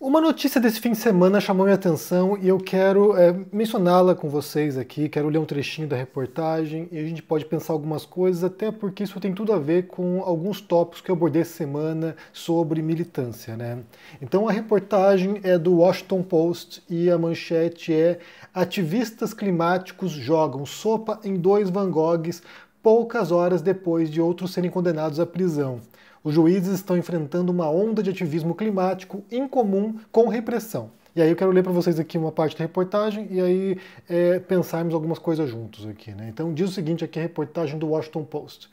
Uma notícia desse fim de semana chamou minha atenção e eu quero mencioná-la com vocês aqui, quero ler um trechinho da reportagem e a gente pode pensar algumas coisas, até porque isso tem tudo a ver com alguns tópicos que eu abordei essa semana sobre militância, né? Então a reportagem é do Washington Post e a manchete é: ativistas climáticos jogam sopa em dois Van Goghs poucas horas depois de outros serem condenados à prisão. Os juízes estão enfrentando uma onda de ativismo climático incomum com repressão. E aí eu quero ler para vocês aqui uma parte da reportagem e aí pensarmos algumas coisas juntos aqui, né? Então diz o seguinte aqui a reportagem do Washington Post.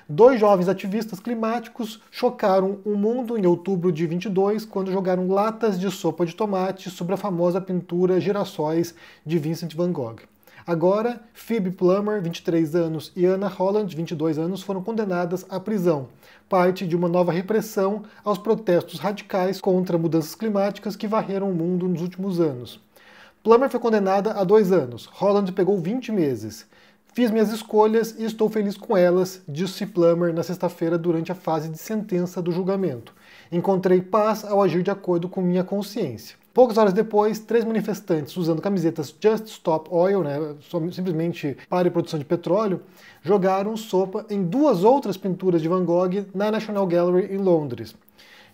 Dois jovens ativistas climáticos chocaram o mundo em outubro de 22 quando jogaram latas de sopa de tomate sobre a famosa pintura Girassóis de Vincent van Gogh. Agora, Phoebe Plummer, 23 anos, e Anna Holland, 22 anos, foram condenadas à prisão, parte de uma nova repressão aos protestos radicais contra mudanças climáticas que varreram o mundo nos últimos anos. Plummer foi condenada a 2 anos, Holland pegou 20 meses. Fiz minhas escolhas e estou feliz com elas, disse Plummer na sexta-feira durante a fase de sentença do julgamento. Encontrei paz ao agir de acordo com minha consciência. Poucas horas depois, 3 manifestantes usando camisetas Just Stop Oil, né, simplesmente pare a produção de petróleo, jogaram sopa em 2 outras pinturas de Van Gogh na National Gallery em Londres.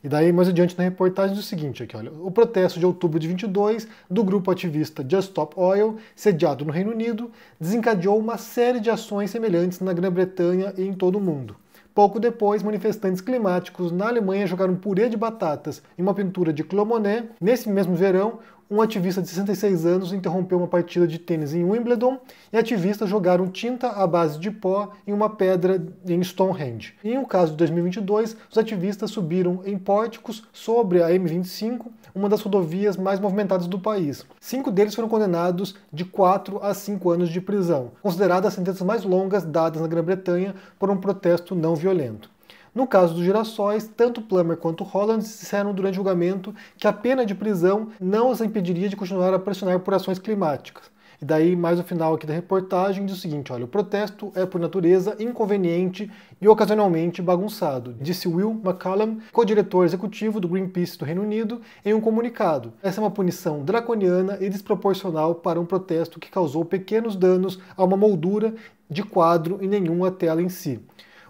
E daí, mais adiante na reportagem, diz o seguinte aqui, olha, o protesto de outubro de 22 do grupo ativista Just Stop Oil, sediado no Reino Unido, desencadeou uma série de ações semelhantes na Grã-Bretanha e em todo o mundo. Pouco depois, manifestantes climáticos na Alemanha jogaram purê de batatas em uma pintura de Claude Monet. Nesse mesmo verão, um ativista de 66 anos interrompeu uma partida de tênis em Wimbledon e ativistas jogaram tinta à base de pó em uma pedra em Stonehenge. Em um caso de 2022, os ativistas subiram em pórticos sobre a M25, uma das rodovias mais movimentadas do país. 5 deles foram condenados de 4 a 5 anos de prisão, consideradas as sentenças mais longas dadas na Grã-Bretanha por um protesto não violento. No caso dos girassóis, tanto Plummer quanto Holland disseram durante o julgamento que a pena de prisão não os impediria de continuar a pressionar por ações climáticas. E daí, mais no final aqui da reportagem, diz o seguinte, olha, o protesto é por natureza inconveniente e ocasionalmente bagunçado, disse Will McCallum, co-diretor executivo do Greenpeace do Reino Unido, em um comunicado. Essa é uma punição draconiana e desproporcional para um protesto que causou pequenos danos a uma moldura de quadro e nenhuma tela em si.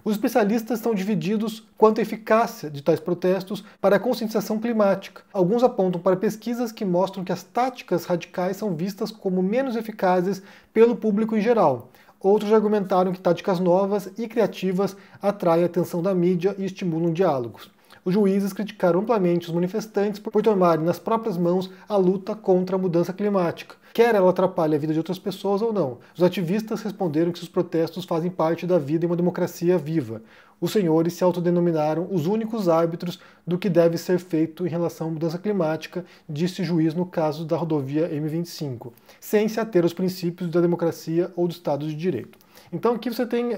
Os especialistas estão divididos quanto à eficácia de tais protestos para a conscientização climática. Alguns apontam para pesquisas que mostram que as táticas radicais são vistas como menos eficazes pelo público em geral. Outros argumentaram que táticas novas e criativas atraem a atenção da mídia e estimulam diálogos. Os juízes criticaram amplamente os manifestantes por tomarem nas próprias mãos a luta contra a mudança climática, quer ela atrapalhe a vida de outras pessoas ou não. Os ativistas responderam que os protestos fazem parte da vida em uma democracia viva. Os senhores se autodenominaram os únicos árbitros do que deve ser feito em relação à mudança climática, disse o juiz no caso da rodovia M25, sem se ater aos princípios da democracia ou do Estado de Direito. Então aqui você tem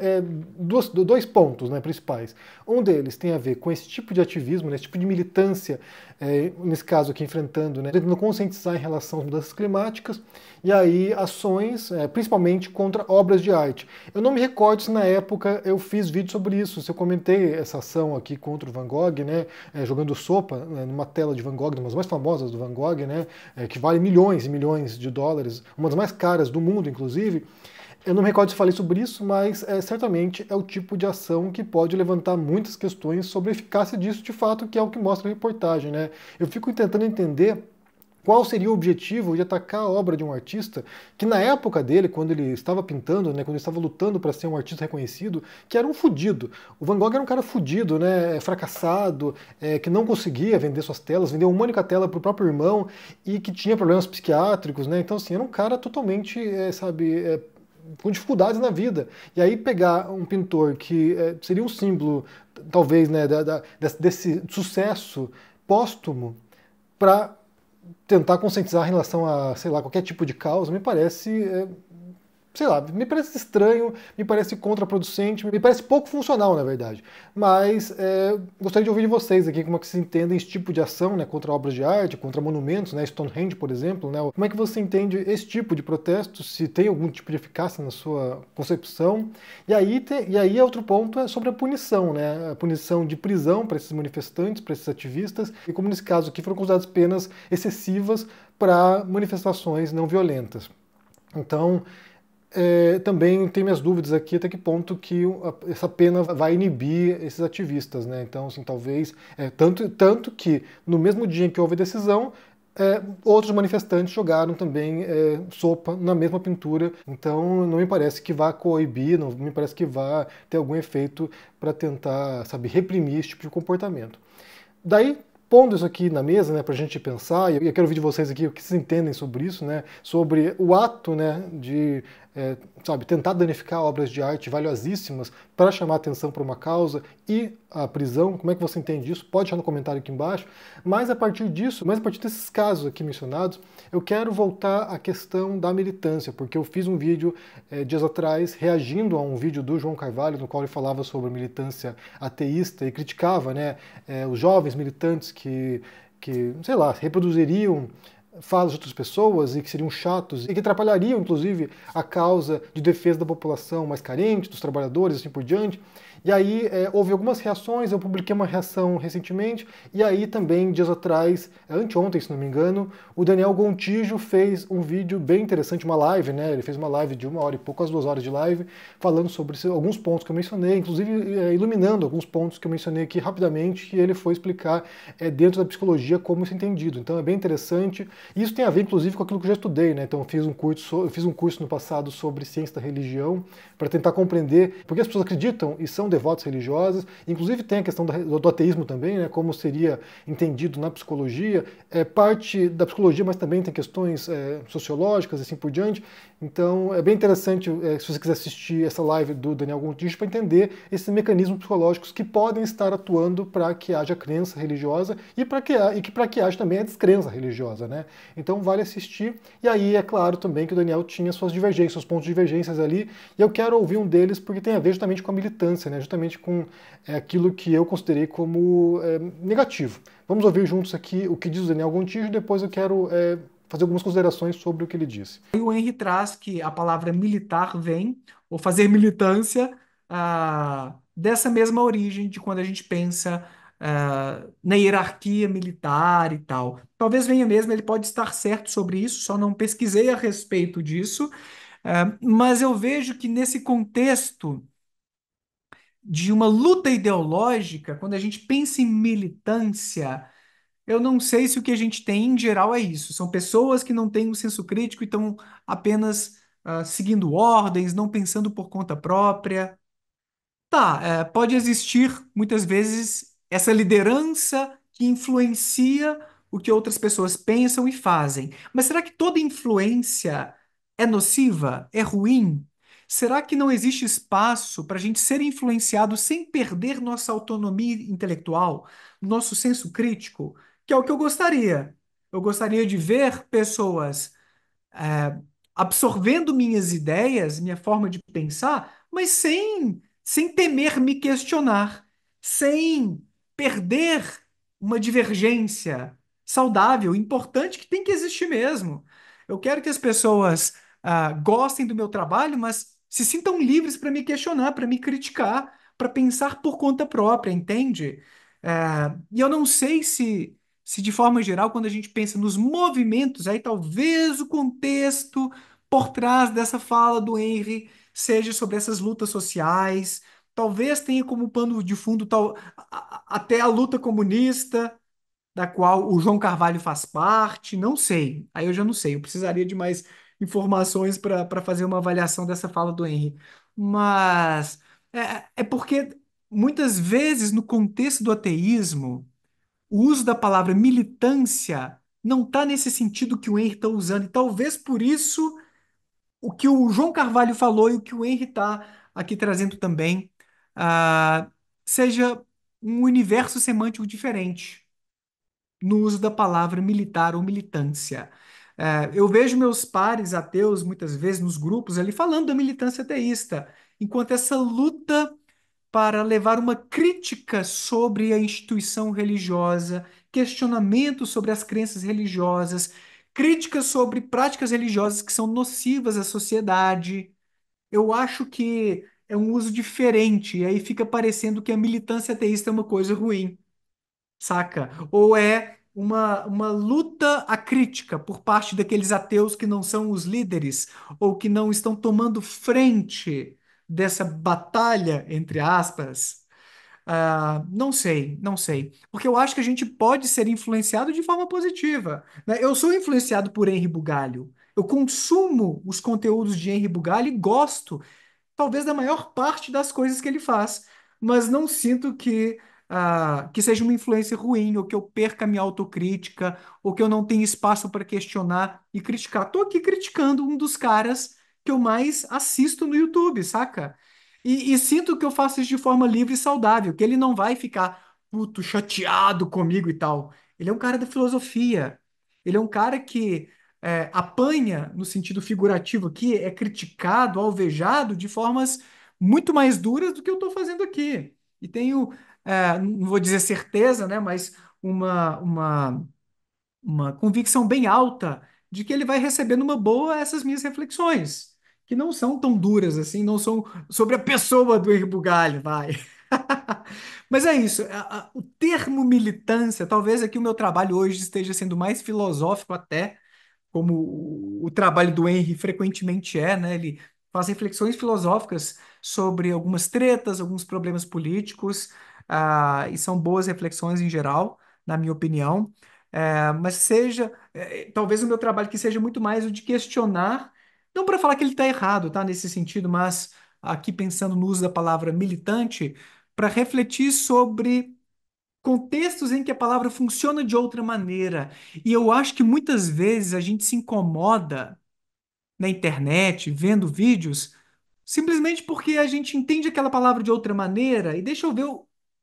dois pontos, né, principais. Um deles tem a ver com esse tipo de ativismo, né, esse tipo de militância, nesse caso aqui enfrentando, né, tentando conscientizar em relação às mudanças climáticas, e aí ações, principalmente contra obras de arte. Eu não me recordo se na época eu fiz vídeo sobre isso, se eu comentei essa ação aqui contra o Van Gogh, né, jogando sopa numa tela de Van Gogh, uma das mais famosas do Van Gogh, né, que vale milhões e milhões de dólares, uma das mais caras do mundo, inclusive. Eu não me recordo se falei sobre isso, mas certamente é o tipo de ação que pode levantar muitas questões sobre a eficácia disso de fato, que é o que mostra a reportagem, né? Eu fico tentando entender qual seria o objetivo de atacar a obra de um artista que na época dele, quando ele estava pintando, né, quando ele estava lutando para ser um artista reconhecido, que era um fudido. O Van Gogh era um cara fudido, né, fracassado, que não conseguia vender suas telas, vendeu uma única tela para o próprio irmão e que tinha problemas psiquiátricos, né? Então assim, era um cara totalmente, com dificuldades na vida. E aí pegar um pintor que seria um símbolo, talvez, né, desse sucesso póstumo para tentar conscientizar em relação a, sei lá, qualquer tipo de causa, me parece sei lá, me parece estranho, me parece contraproducente, me parece pouco funcional, na verdade. Mas gostaria de ouvir de vocês aqui como é que vocês entendem esse tipo de ação, né, contra obras de arte, contra monumentos, né, Stonehenge, por exemplo, né, como é que você entende esse tipo de protesto, se tem algum tipo de eficácia na sua concepção. E aí outro ponto é sobre a punição, né, a punição de prisão para esses manifestantes, para esses ativistas, e como nesse caso aqui foram consideradas penas excessivas para manifestações não violentas. Então, também tenho minhas dúvidas aqui até que ponto que essa pena vai inibir esses ativistas, né? Então, assim, talvez tanto que no mesmo dia em que houve a decisão, outros manifestantes jogaram também sopa na mesma pintura. Então, não me parece que vá coibir, não me parece que vá ter algum efeito para tentar, sabe, reprimir esse tipo de comportamento. Daí, pondo isso aqui na mesa, né, para a gente pensar, e eu quero ouvir de vocês aqui o que vocês entendem sobre isso, né, sobre o ato, né, de, sabe, tentar danificar obras de arte valiosíssimas para chamar atenção para uma causa e a prisão. Como é que você entende isso? Pode deixar no comentário aqui embaixo. Mas a partir disso, mas a partir desses casos aqui mencionados, eu quero voltar à questão da militância, porque eu fiz um vídeo dias atrás reagindo a um vídeo do João Carvalho, no qual ele falava sobre militância ateísta e criticava, né, os jovens militantes que, sei lá, reproduziriam falas de outras pessoas e que seriam chatos e que atrapalhariam, inclusive, a causa de defesa da população mais carente, dos trabalhadores, assim por diante. E aí houve algumas reações, eu publiquei uma reação recentemente, e aí também, dias atrás, anteontem, se não me engano, o Daniel Gontijo fez um vídeo bem interessante, uma live, né? Ele fez uma live de 1 hora e pouco, quase 2 horas de live, falando sobre alguns pontos que eu mencionei, inclusive iluminando alguns pontos que eu mencionei aqui rapidamente, e ele foi explicar dentro da psicologia como isso é entendido. Então é bem interessante. E isso tem a ver, inclusive, com aquilo que eu já estudei, né? Então eu fiz um curso no passado sobre ciência da religião, para tentar compreender por que as pessoas acreditam e são devotas religiosas. Inclusive tem a questão do ateísmo também, né? Como seria entendido na psicologia. É parte da psicologia, mas também tem questões sociológicas e assim por diante. Então é bem interessante, se você quiser assistir essa live do Daniel Gontijo, para entender esses mecanismos psicológicos que podem estar atuando para que haja crença religiosa e para que haja também a descrença religiosa, né? Então vale assistir. E aí é claro também que o Daniel tinha suas divergências, seus pontos de divergências ali, e eu quero ouvir um deles porque tem a ver justamente com a militância, né? Justamente com aquilo que eu considerei como negativo. Vamos ouvir juntos aqui o que diz o Daniel Gontijo e depois eu quero fazer algumas considerações sobre o que ele disse. E o Henry traz que a palavra militar vem, ou fazer militância, dessa mesma origem de quando a gente pensa na hierarquia militar e tal. Talvez venha mesmo, ele pode estar certo sobre isso, só não pesquisei a respeito disso, mas eu vejo que nesse contexto de uma luta ideológica, quando a gente pensa em militância, eu não sei se o que a gente tem em geral é isso. São pessoas que não têm um senso crítico e estão apenas seguindo ordens, não pensando por conta própria. Tá, pode existir muitas vezes essa liderança que influencia o que outras pessoas pensam e fazem. Mas será que toda influência é nociva? É ruim? Será que não existe espaço para a gente ser influenciado sem perder nossa autonomia intelectual, nosso senso crítico? Que é o que eu gostaria. Eu gostaria de ver pessoas é, absorvendo minhas ideias, minha forma de pensar, mas sem temer me questionar, sem perder uma divergência saudável, importante, que tem que existir mesmo. Eu quero que as pessoas gostem do meu trabalho, mas se sintam livres para me questionar, para me criticar, para pensar por conta própria, entende? E eu não sei se de forma geral, quando a gente pensa nos movimentos, aí talvez o contexto por trás dessa fala do Henry seja sobre essas lutas sociais, talvez tenha como pano de fundo até a luta comunista, da qual o João Carvalho faz parte, não sei. Aí eu já não sei, eu precisaria de mais informações para fazer uma avaliação dessa fala do Henry. Mas é porque muitas vezes no contexto do ateísmo o uso da palavra militância não está nesse sentido que o Henry está usando, e talvez por isso o que o João Carvalho falou e o que o Henry está aqui trazendo também ah, seja um universo semântico diferente no uso da palavra militar ou militância. Eu vejo meus pares ateus, muitas vezes, nos grupos ali, falando da militância ateísta, enquanto essa luta para levar uma crítica sobre a instituição religiosa, questionamento sobre as crenças religiosas, críticas sobre práticas religiosas que são nocivas à sociedade. Eu acho que é um uso diferente, e aí fica parecendo que a militância ateísta é uma coisa ruim, saca? Ou é uma luta à crítica por parte daqueles ateus que não são os líderes, ou que não estão tomando frente dessa batalha, entre aspas. Não sei, não sei. Porque eu acho que a gente pode ser influenciado de forma positiva, né? Eu sou influenciado por Henri Bugalho. Eu consumo os conteúdos de Henri Bugalho e gosto talvez da maior parte das coisas que ele faz, mas não sinto que seja uma influência ruim, ou que eu perca a minha autocrítica, ou que eu não tenha espaço para questionar e criticar. Tô aqui criticando um dos caras que eu mais assisto no YouTube, saca? E sinto que eu faço isso de forma livre e saudável, que ele não vai ficar puto, chateado comigo e tal. Ele é um cara da filosofia. Ele é um cara que apanha, no sentido figurativo aqui, é criticado, alvejado de formas muito mais duras do que eu estou fazendo aqui. E tenho, não vou dizer certeza, né, mas uma convicção bem alta de que ele vai receber numa boa essas minhas reflexões, que não são tão duras assim, não são sobre a pessoa do Bugalho, vai. Mas é isso, o termo militância, talvez aqui o meu trabalho hoje esteja sendo mais filosófico até, como o trabalho do Henry frequentemente é, né? Ele faz reflexões filosóficas sobre algumas tretas, alguns problemas políticos, e são boas reflexões em geral, na minha opinião. Mas seja, talvez o meu trabalho que seja muito mais o de questionar, não para falar que ele está errado, tá? Nesse sentido, mas aqui pensando no uso da palavra militante, para refletir sobre contextos em que a palavra funciona de outra maneira. E eu acho que muitas vezes a gente se incomoda na internet, vendo vídeos, simplesmente porque a gente entende aquela palavra de outra maneira e deixa eu ver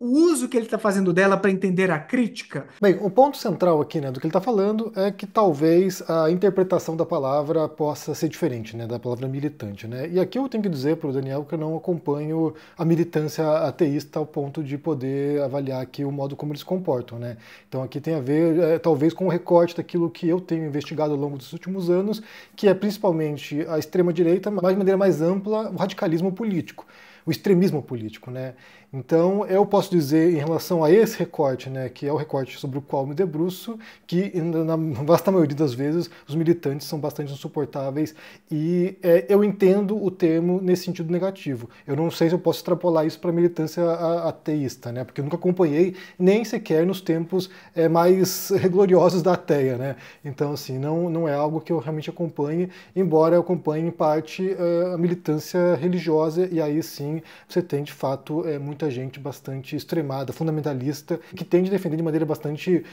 o uso que ele está fazendo dela para entender a crítica. Bem, o ponto central aqui, né, do que ele está falando é que talvez a interpretação da palavra possa ser diferente, né, da palavra militante, né? E aqui eu tenho que dizer para o Daniel que eu não acompanho a militância ateísta ao ponto de poder avaliar aqui o modo como eles se comportam, né? Então aqui tem a ver, talvez, com o recorte daquilo que eu tenho investigado ao longo dos últimos anos, que é principalmente a extrema-direita, mas de maneira mais ampla, o radicalismo político, o extremismo político, né? Então, eu posso dizer, em relação a esse recorte, né, que é o recorte sobre o qual me debruço, que na vasta maioria das vezes os militantes são bastante insuportáveis e eu entendo o termo nesse sentido negativo. Eu não sei se eu posso extrapolar isso para a militância ateísta, né, porque eu nunca acompanhei nem sequer nos tempos mais gloriosos da ateia, né. Então, assim, não é algo que eu realmente acompanhe, embora eu acompanhe em parte a militância religiosa, e aí sim você tem de fato muita gente bastante extremada, fundamentalista, que tende a defender de maneira bastante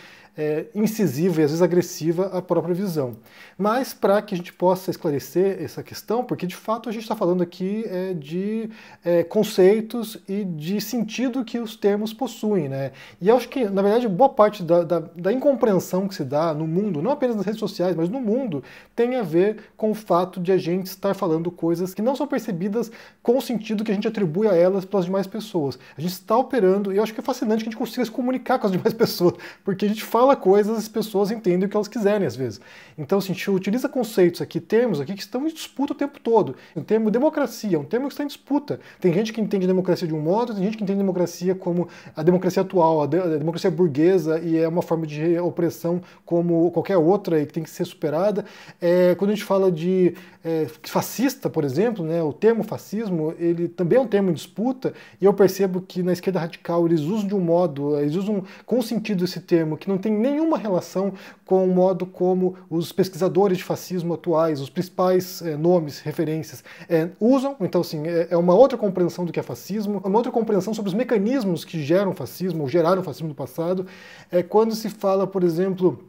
incisiva e às vezes agressiva a própria visão. Mas para que a gente possa esclarecer essa questão, porque de fato a gente está falando aqui de conceitos e de sentido que os termos possuem, né? E eu acho que, na verdade, boa parte da incompreensão que se dá no mundo, não apenas nas redes sociais, mas no mundo, tem a ver com o fato de a gente estar falando coisas que não são percebidas com o sentido que a gente atribui a elas pelas demais pessoas. A gente está operando, e eu acho que é fascinante que a gente consiga se comunicar com as demais pessoas, porque a gente fala coisas, as pessoas entendem o que elas quiserem às vezes. Então, assim, a gente utiliza conceitos aqui, termos aqui que estão em disputa o tempo todo. O termo democracia é um termo que está em disputa. Tem gente que entende democracia de um modo, tem gente que entende democracia como a democracia atual, a democracia burguesa, e é uma forma de opressão como qualquer outra e que tem que ser superada. Quando a gente fala de fascista, por exemplo, né, o termo fascismo, ele também é um termo em disputa, e eu percebo que na esquerda radical eles usam de um modo, eles usam com sentido esse termo que não tem nenhuma relação com o modo como os pesquisadores de fascismo atuais, os principais nomes, referências, usam. Então, assim, é uma outra compreensão do que é fascismo, uma outra compreensão sobre os mecanismos que geram fascismo, ou geraram fascismo no passado. Quando se fala, por exemplo,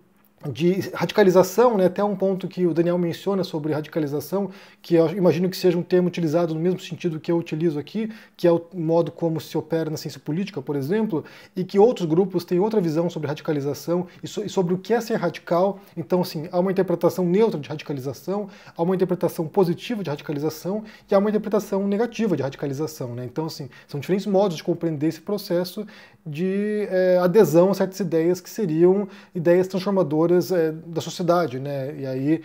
de radicalização, né, até um ponto que o Daniel menciona sobre radicalização, que eu imagino que seja um termo utilizado no mesmo sentido que eu utilizo aqui, que é o modo como se opera na ciência política, por exemplo, e que outros grupos têm outra visão sobre radicalização e sobre o que é ser radical. Então, assim, há uma interpretação neutra de radicalização, há uma interpretação positiva de radicalização e há uma interpretação negativa de radicalização, né? Então, assim, são diferentes modos de compreender esse processo de adesão a certas ideias que seriam ideias transformadoras da sociedade, né? E aí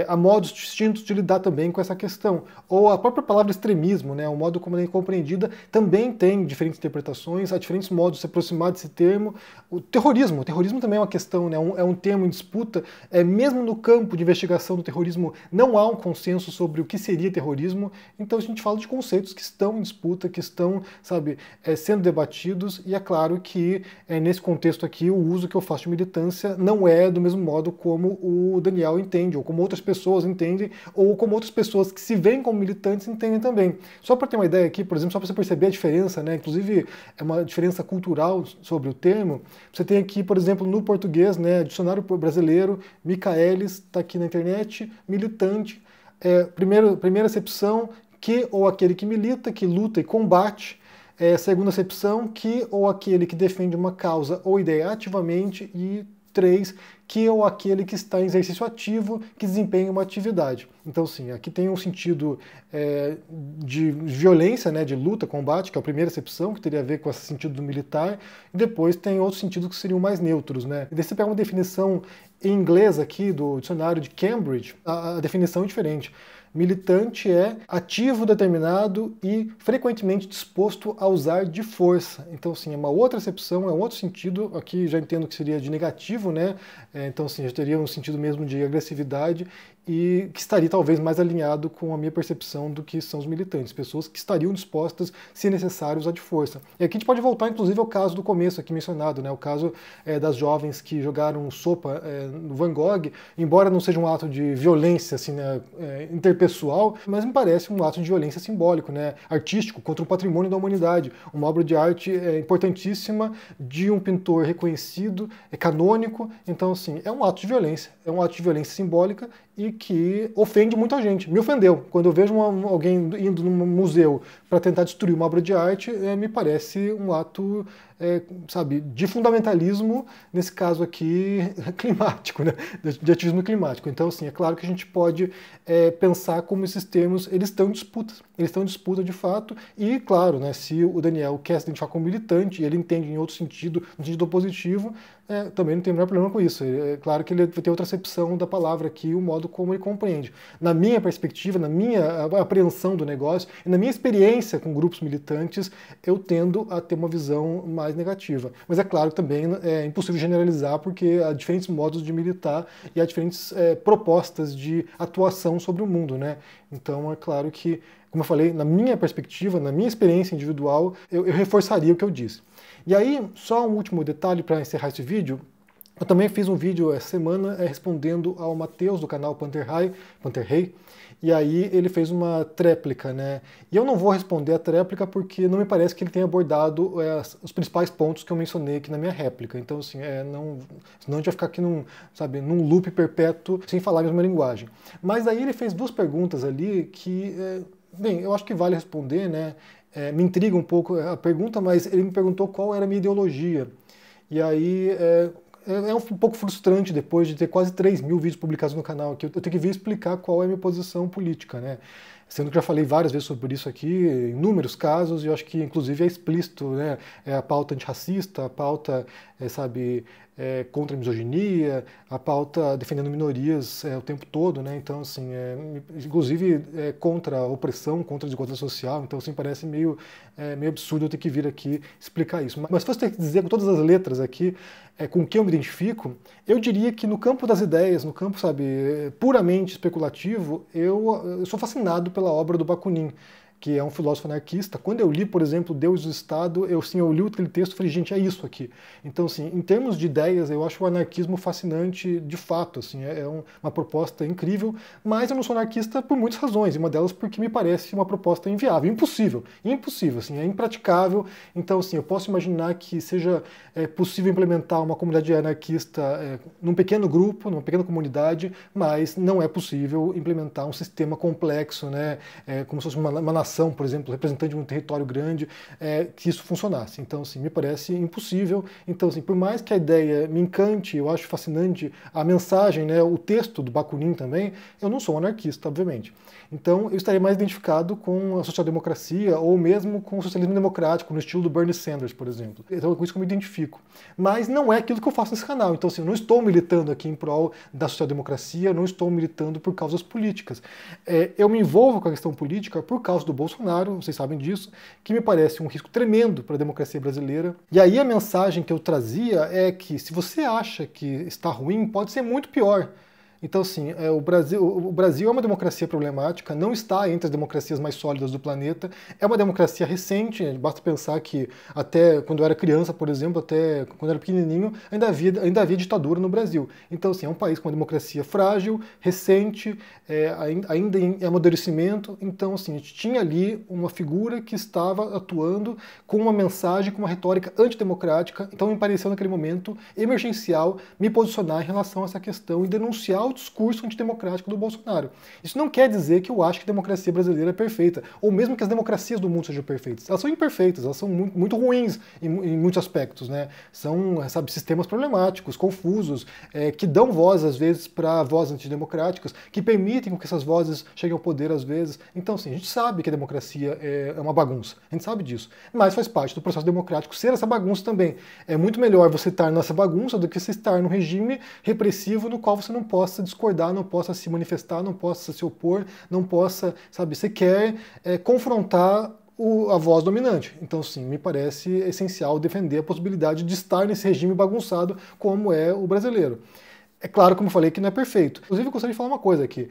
há modos distintos de lidar também com essa questão. Ou a própria palavra extremismo, né? O modo como ela é compreendida também tem diferentes interpretações, há diferentes modos de se aproximar desse termo. O terrorismo também é uma questão, né? É um termo em disputa. Mesmo no campo de investigação do terrorismo não há um consenso sobre o que seria terrorismo. Então a gente fala de conceitos que estão em disputa, que estão, sabe, sendo debatidos, e é claro que nesse contexto aqui o uso que eu faço de militância não é do mesmo modo como o Daniel entende, ou como outras pessoas entendem, ou como outras pessoas que se veem como militantes entendem também. Só para ter uma ideia aqui, por exemplo, só para você perceber a diferença, né? Inclusive é uma diferença cultural sobre o termo. Você tem aqui, por exemplo, no português, né, dicionário brasileiro, Michaelis, está aqui na internet, militante, primeira acepção, que ou aquele que milita, que luta e combate. Segunda acepção, que ou aquele que defende uma causa ou ideia ativamente. E 3, que ou aquele que está em exercício ativo, que desempenha uma atividade. Então, sim, aqui tem um sentido de violência, né, de luta, combate, que é a primeira acepção, que teria a ver com esse sentido do militar, e depois tem outros sentidos que seriam mais neutros, né. E daí você pega uma definição em inglês aqui do dicionário de Cambridge, a definição é diferente. Militante é ativo, determinado e frequentemente disposto a usar de força. Então, sim, é uma outra acepção, é um outro sentido. Aqui já entendo que seria de negativo, né? Então, sim, já teria um sentido mesmo de agressividade e que estaria talvez mais alinhado com a minha percepção do que são os militantes, pessoas que estariam dispostas, se necessário, a usar de força. E aqui a gente pode voltar, inclusive, ao caso do começo aqui mencionado, né? O caso das jovens que jogaram sopa no Van Gogh, embora não seja um ato de violência assim, né, interpessoal, mas me parece um ato de violência simbólico, né, artístico, contra o patrimônio da humanidade, uma obra de arte importantíssima de um pintor reconhecido, canônico. Então, assim, é um ato de violência simbólica e que ofende muita gente. Me ofendeu. Quando eu vejo alguém indo num museu para tentar destruir uma obra de arte, me parece um ato, sabe, de fundamentalismo, nesse caso aqui, climático, né? De ativismo climático. Então, assim, é claro que a gente pode pensar como esses termos, eles estão em disputa de fato, e claro, né, se o Daniel quer se identificar como militante, e ele entende em outro sentido, no sentido positivo, também não tem o menor problema com isso. É claro que ele vai ter outra acepção da palavra aqui, o modo como ele compreende. Na minha perspectiva, na minha apreensão do negócio, e na minha experiência com grupos militantes, eu tendo a ter uma visão mais negativa. Mas é claro que também é impossível generalizar, porque há diferentes modos de militar e há diferentes propostas de atuação sobre o mundo, né? Então é claro que, como eu falei, na minha perspectiva, na minha experiência individual, eu reforçaria o que eu disse. E aí, só um último detalhe para encerrar esse vídeo. Eu também fiz um vídeo essa semana respondendo ao Matheus do canal Panterrey, e aí ele fez uma tréplica, né? E eu não vou responder a tréplica porque não me parece que ele tenha abordado os principais pontos que eu mencionei aqui na minha réplica. Então, assim, senão a gente vai ficar aqui num loop perpétuo sem falar a mesma linguagem. Mas aí ele fez duas perguntas ali que, bem, eu acho que vale responder, né? Me intriga um pouco a pergunta, mas ele me perguntou qual era a minha ideologia. E aí um pouco frustrante, depois de ter quase 3 mil vídeos publicados no canal aqui, eu tenho que vir explicar qual é a minha posição política, né? Sendo que já falei várias vezes sobre isso aqui, em inúmeros casos, e eu acho que inclusive é explícito, né? A pauta antirracista, a pauta, sabe, contra a misoginia, a pauta defendendo minorias o tempo todo, né? Então, assim, inclusive contra a opressão, contra a desigualdade social. Então, assim, parece meio absurdo eu ter que vir aqui explicar isso. Mas se fosse ter que dizer com todas as letras aqui com que eu me identifico, eu diria que no campo das ideias, no campo, sabe, puramente especulativo, eu sou fascinado pela obra do Bakunin. que é um filósofo anarquista. Quando eu li, por exemplo, Deus e o Estado, eu li aquele texto e falei, gente, é isso aqui. Então, assim, em termos de ideias, eu acho o anarquismo fascinante de fato, assim, uma proposta incrível, mas eu não sou anarquista por muitas razões, e uma delas porque me parece uma proposta inviável, impossível, assim, é impraticável. Então, assim, eu posso imaginar que seja possível implementar uma comunidade anarquista num pequeno grupo, numa pequena comunidade, mas não é possível implementar um sistema complexo, né, como se fosse uma nação, por exemplo, representante de um território grande, que isso funcionasse. Então, assim, me parece impossível. Então, assim, por mais que a ideia me encante, eu acho fascinante a mensagem, né, o texto do Bakunin também, eu não sou um anarquista, obviamente. Então, eu estaria mais identificado com a social-democracia ou mesmo com o socialismo democrático, no estilo do Bernie Sanders, por exemplo. Então, é com isso que eu me identifico. Mas não é aquilo que eu faço nesse canal. Então, assim, eu não estou militando aqui em prol da social-democracia, não estou militando por causas políticas. Eu me envolvo com a questão política por causa do Bolsonaro, vocês sabem disso, que me parece um risco tremendo para a democracia brasileira. E aí a mensagem que eu trazia é que se você acha que está ruim, pode ser muito pior. Então, assim, o Brasil é uma democracia problemática, não está entre as democracias mais sólidas do planeta, é uma democracia recente, basta pensar que até quando eu era criança, por exemplo, até quando eu era pequenininho, ainda havia ditadura no Brasil. Então, assim, é um país com uma democracia frágil, recente, ainda em amadurecimento. Então, assim, a gente tinha ali uma figura que estava atuando com uma mensagem, com uma retórica antidemocrática. Então, me pareceu naquele momento emergencial me posicionar em relação a essa questão e denunciar o discurso antidemocrático do Bolsonaro. Isso não quer dizer que eu acho que a democracia brasileira é perfeita, ou mesmo que as democracias do mundo sejam perfeitas. Elas são imperfeitas, elas são muito ruins em muitos aspectos, né? São, sabe, sistemas problemáticos, confusos, que dão voz, às vezes, para vozes antidemocráticas, que permitem que essas vozes cheguem ao poder, às vezes. Então, assim, a gente sabe que a democracia é uma bagunça, a gente sabe disso, mas faz parte do processo democrático ser essa bagunça também. É muito melhor você estar nessa bagunça do que você estar num regime repressivo no qual você não possa discordar, não possa se manifestar, não possa se opor, não possa, sabe, você quer confrontar a voz dominante. Então, sim, me parece essencial defender a possibilidade de estar nesse regime bagunçado como é o brasileiro. É claro, como eu falei, que não é perfeito. Inclusive, eu gostaria de falar uma coisa aqui.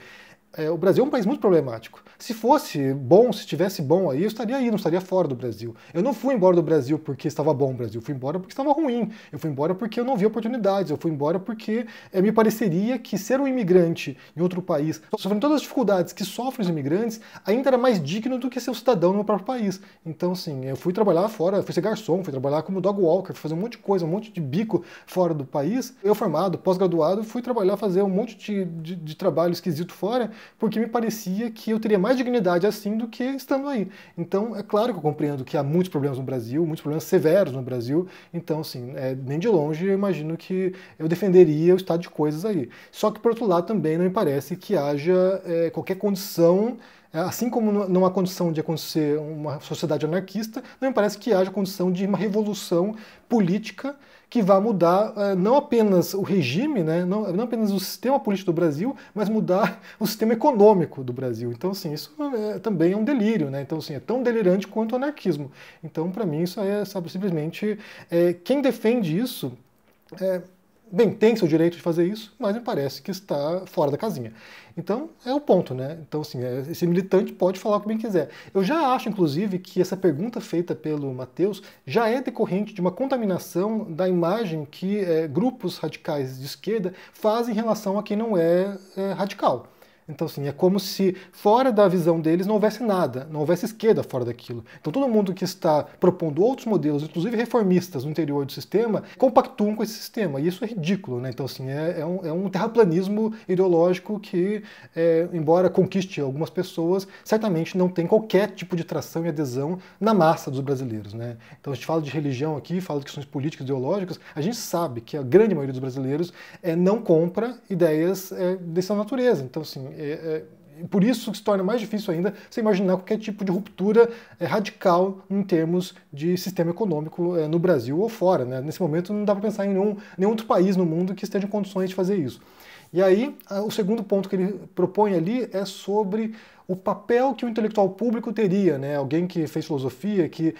O Brasil é um país muito problemático. Se fosse bom, se estivesse bom aí, eu estaria aí, não estaria fora do Brasil. Eu não fui embora do Brasil porque estava bom o Brasil, eu fui embora porque estava ruim. Eu fui embora porque eu não vi oportunidades, eu fui embora porque me pareceria que ser um imigrante em outro país, sofrendo todas as dificuldades que sofrem os imigrantes, ainda era mais digno do que ser um cidadão no meu próprio país. Então, assim, eu fui trabalhar fora, fui ser garçom, fui trabalhar como dog walker, fui fazer um monte de coisa, um monte de bico fora do país. Eu formado, pós-graduado, fui trabalhar, fazer um monte de trabalho esquisito fora, porque me parecia que eu teria mais dignidade assim do que estando aí. Então, é claro que eu compreendo que há muitos problemas no Brasil, muitos problemas severos no Brasil, então, assim, nem de longe eu imagino que eu defenderia o estado de coisas aí. Só que, por outro lado, também não me parece que haja qualquer condição, assim como não há condição de acontecer uma sociedade anarquista, não me parece que haja condição de uma revolução política que vá mudar não apenas o regime, né, não apenas o sistema político do Brasil, mas mudar o sistema econômico do Brasil. Então, assim, isso também é um delírio, né? Então, assim, é tão delirante quanto o anarquismo. Então, para mim, isso sabe, simplesmente quem defende isso bem, tem seu direito de fazer isso, mas me parece que está fora da casinha. Então, é o ponto, né? Então, assim, esse militante pode falar o que bem quiser. Eu já acho, inclusive, que essa pergunta feita pelo Matheus já é decorrente de uma contaminação da imagem que grupos radicais de esquerda fazem em relação a quem não é radical. Então, assim, é como se fora da visão deles não houvesse nada, não houvesse esquerda fora daquilo. Então, todo mundo que está propondo outros modelos, inclusive reformistas no interior do sistema, compactuam com esse sistema. E isso é ridículo, né? Então, assim, é um terraplanismo ideológico que, embora conquiste algumas pessoas, certamente não tem qualquer tipo de tração e adesão na massa dos brasileiros, né? Então, a gente fala de religião aqui, fala de questões políticas, ideológicas, a gente sabe que a grande maioria dos brasileiros não compra ideias dessa natureza. Então, assim, por isso que se torna mais difícil ainda você imaginar qualquer tipo de ruptura radical em termos de sistema econômico no Brasil ou fora, né? Nesse momento não dá para pensar em nenhum outro país no mundo que esteja em condições de fazer isso. E aí, o segundo ponto que ele propõe ali é sobre o papel que o intelectual público teria, né? Alguém que fez filosofia, que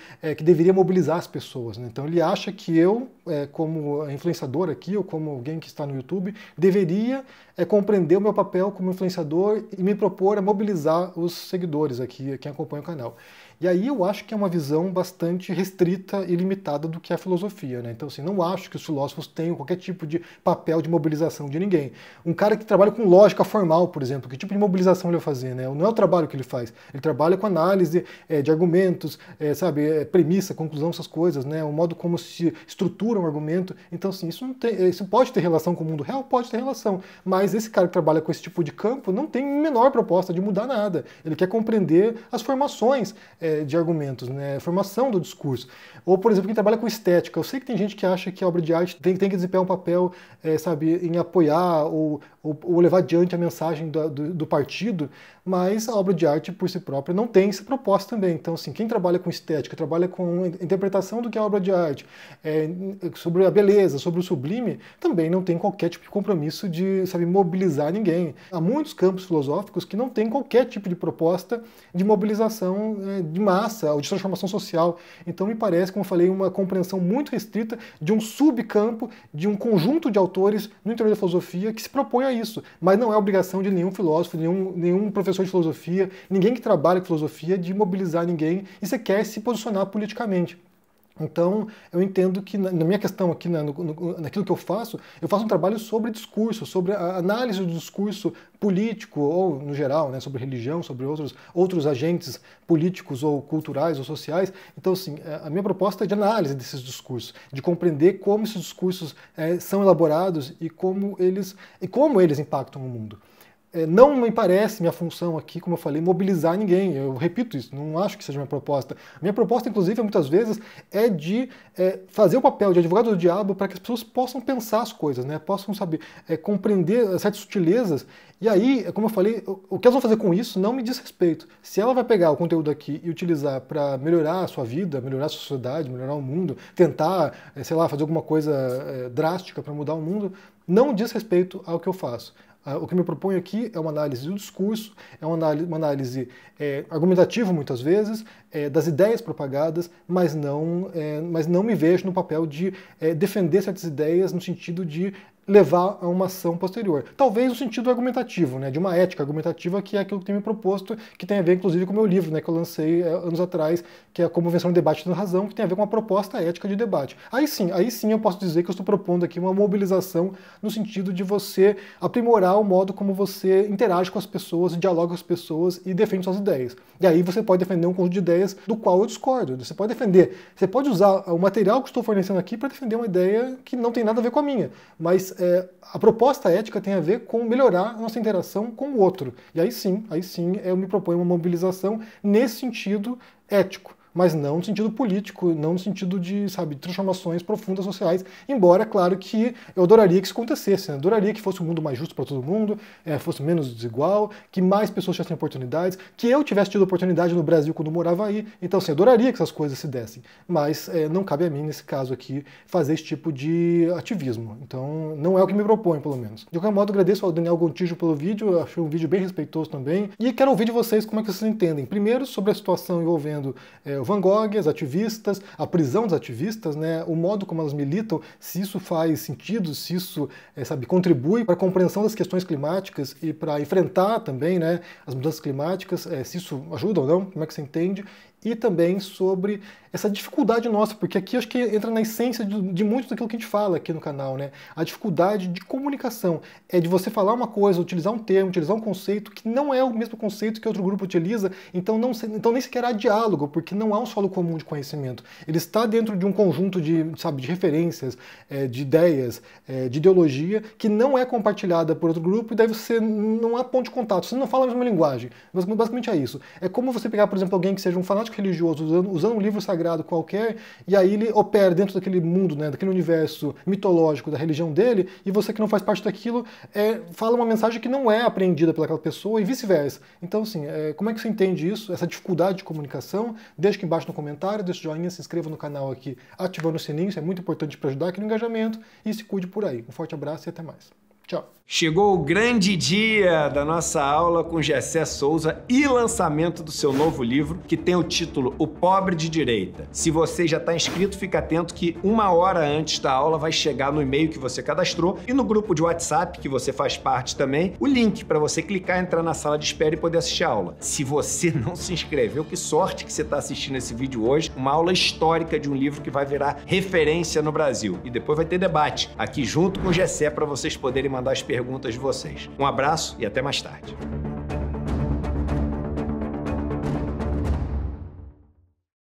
deveria mobilizar as pessoas, né? Então ele acha que eu, como influenciador aqui, ou como alguém que está no YouTube, deveria compreender o meu papel como influenciador e me propor a mobilizar os seguidores aqui, quem acompanha o canal. E aí eu acho que é uma visão bastante restrita e limitada do que é a filosofia, né? Então, assim, não acho que os filósofos tenham qualquer tipo de papel de mobilização de ninguém. Um cara que trabalha com lógica formal, por exemplo, que tipo de mobilização ele vai fazer, né? Não é o trabalho que ele faz. Ele trabalha com análise de argumentos, premissa, conclusão, essas coisas, né? O modo como se estrutura um argumento. Então, assim, isso pode ter relação com o mundo real? Pode ter relação. Mas esse cara que trabalha com esse tipo de campo não tem menor proposta de mudar nada. Ele quer compreender as formações de argumentos, né? Formação do discurso. Ou, por exemplo, quem trabalha com estética. Eu sei que tem gente que acha que a obra de arte tem que desempenhar um papel, em apoiar ou levar adiante a mensagem do partido, mas a obra de arte por si própria não tem essa proposta também. Então, assim, quem trabalha com estética, trabalha com interpretação do que é a obra de arte, sobre a beleza, sobre o sublime, também não tem qualquer tipo de compromisso de, mobilizar ninguém. Há muitos campos filosóficos que não têm qualquer tipo de proposta de mobilização de massa ou de transformação social. Então, me parece, como eu falei, uma compreensão muito restrita de um subcampo, de um conjunto de autores no interior da filosofia que se propõe a isso. Mas não é obrigação de nenhum filósofo, nenhum professor de filosofia, ninguém que trabalha com filosofia, de mobilizar ninguém e sequer se posicionar politicamente. Então, eu entendo que na minha questão aqui, naquilo que eu faço um trabalho sobre discurso, sobre a análise do discurso político, ou no geral, né, sobre religião, sobre outros agentes políticos ou culturais ou sociais. Então, assim, a minha proposta é de análise desses discursos, de compreender como esses discursos são elaborados e como eles impactam o mundo. Não me parece minha função aqui, como eu falei, mobilizar ninguém. Eu repito isso, não acho que seja minha proposta. Minha proposta, inclusive, muitas vezes, é de fazer o papel de advogado do diabo para que as pessoas possam pensar as coisas, né? Possam saber compreender certas sutilezas. E aí, como eu falei, o que elas vão fazer com isso não me diz respeito. Se ela vai pegar o conteúdo aqui e utilizar para melhorar a sua vida, melhorar a sua sociedade, melhorar o mundo, tentar, fazer alguma coisa drástica para mudar o mundo, não diz respeito ao que eu faço. O que eu me proponho aqui é uma análise do discurso, é uma análise argumentativa, muitas vezes, das ideias propagadas, mas não me vejo no papel de defender certas ideias no sentido de levar a uma ação posterior. Talvez no sentido argumentativo, né, de uma ética argumentativa, que é aquilo que eu tenho me proposto, que tem a ver, inclusive, com o meu livro, né, que eu lancei anos atrás, que é Como Vencer um Debate da Razão, que tem a ver com uma proposta ética de debate. Aí sim eu posso dizer que eu estou propondo aqui uma mobilização no sentido de você aprimorar o modo como você interage com as pessoas, dialoga com as pessoas e defende suas ideias. E aí você pode defender um conjunto de ideias do qual eu discordo. Você pode usar o material que estou fornecendo aqui para defender uma ideia que não tem nada a ver com a minha, mas a proposta ética tem a ver com melhorar a nossa interação com o outro. E aí sim eu me proponho uma mobilização nesse sentido ético, mas não no sentido político, não no sentido de, transformações profundas sociais, embora, claro, que eu adoraria que isso acontecesse, né? Adoraria que fosse um mundo mais justo para todo mundo, fosse menos desigual, que mais pessoas tivessem oportunidades, que eu tivesse tido oportunidade no Brasil quando morava aí. Então, assim, eu adoraria que essas coisas se dessem, mas não cabe a mim, nesse caso aqui, fazer esse tipo de ativismo. Então, não é o que me propõe, pelo menos. De qualquer modo, agradeço ao Daniel Gontijo pelo vídeo, eu achei um vídeo bem respeitoso também, e quero ouvir de vocês como é que vocês entendem. Primeiro, sobre a situação envolvendo o Van Gogh, as ativistas, a prisão dos ativistas, né, o modo como elas militam, se isso faz sentido, se isso, contribui para a compreensão das questões climáticas e para enfrentar também, né, as mudanças climáticas, se isso ajuda ou não, como é que você entende? E também sobre essa dificuldade nossa, porque aqui acho que entra na essência de muito daquilo que a gente fala aqui no canal, né? A dificuldade de comunicação é de você falar uma coisa, utilizar um termo, utilizar um conceito que não é o mesmo conceito que outro grupo utiliza, então nem sequer há diálogo, porque não há um solo comum de conhecimento. Ele está dentro de um conjunto de referências, de ideias, de ideologia, que não é compartilhada por outro grupo, e daí não há ponto de contato, você não fala a mesma linguagem. Basicamente é isso. É como você pegar, por exemplo, alguém que seja um fanático religioso usando um livro sagrado qualquer, e aí ele opera dentro daquele mundo, né, daquele universo mitológico da religião dele, e você que não faz parte daquilo fala uma mensagem que não é apreendida pelaquela pessoa e vice-versa. Então, assim, como é que você entende isso, essa dificuldade de comunicação? Deixa aqui embaixo no comentário, deixa o joinha, se inscreva no canal aqui, ativando o sininho, isso é muito importante para ajudar aqui no engajamento, e se cuide por aí. Um forte abraço e até mais. Tchau! Chegou o grande dia da nossa aula com Gessé Souza e lançamento do seu novo livro, que tem o título O Pobre de Direita. Se você já está inscrito, fica atento que 1 hora antes da aula vai chegar no e-mail que você cadastrou e no grupo de WhatsApp, que você faz parte também, o link para você clicar, entrar na sala de espera e poder assistir a aula. Se você não se inscreveu, que sorte que você está assistindo esse vídeo hoje, uma aula histórica de um livro que vai virar referência no Brasil. E depois vai ter debate aqui junto com o Gessé para vocês poderem mandar as perguntas de vocês. Um abraço e até mais tarde.